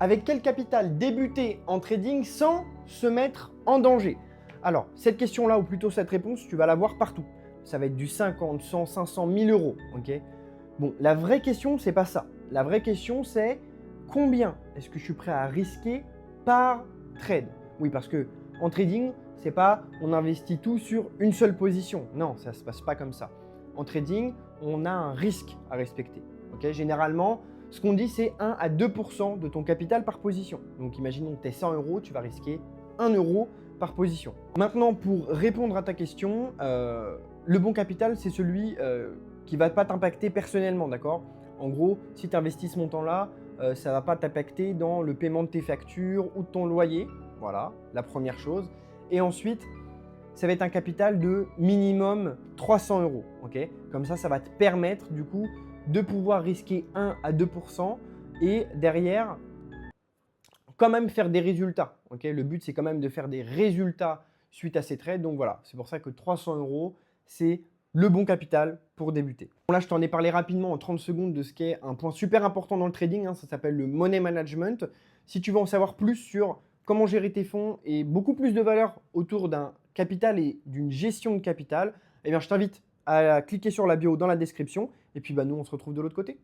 Avec quel capital débuter en trading sans se mettre en danger? Alors, cette question-là, ou plutôt cette réponse, tu vas la voir partout. Ça va être du 50, 100, 500, 1000 euros, ok? Bon, la vraie question, c'est pas ça. La vraie question, c'est combien est-ce que je suis prêt à risquer par trade? Oui, parce que en trading, c'est pas on investit tout sur une seule position. Non, ça se passe pas comme ça. En trading, on a un risque à respecter. Ok, généralement, ce qu'on dit, c'est 1 à 2% de ton capital par position. Donc, imaginons que tu es 100 euros, tu vas risquer 1 euro par position. Maintenant, pour répondre à ta question, le bon capital, c'est celui qui ne va pas t'impacter personnellement, d'accord? En gros, si tu investis ce montant-là, ça ne va pas t'impacter dans le paiement de tes factures ou de ton loyer. Voilà, la première chose. Et ensuite, ça va être un capital de minimum 300 euros. Okay, comme ça va te permettre du coup de pouvoir risquer 1 à 2% et derrière, quand même faire des résultats. Okay, le but, c'est quand même de faire des résultats suite à ces trades. Donc voilà, c'est pour ça que 300 euros, c'est le bon capital pour débuter. Bon, là, je t'en ai parlé rapidement en 30 secondes de ce qui est un point super important dans le trading. Ça s'appelle le money management. Si tu veux en savoir plus sur comment gérer tes fonds et beaucoup plus de valeur autour d'un capital et d'une gestion de capital, eh bien, je t'invite à cliquer sur la bio dans la description. Et puis, nous, on se retrouve de l'autre côté.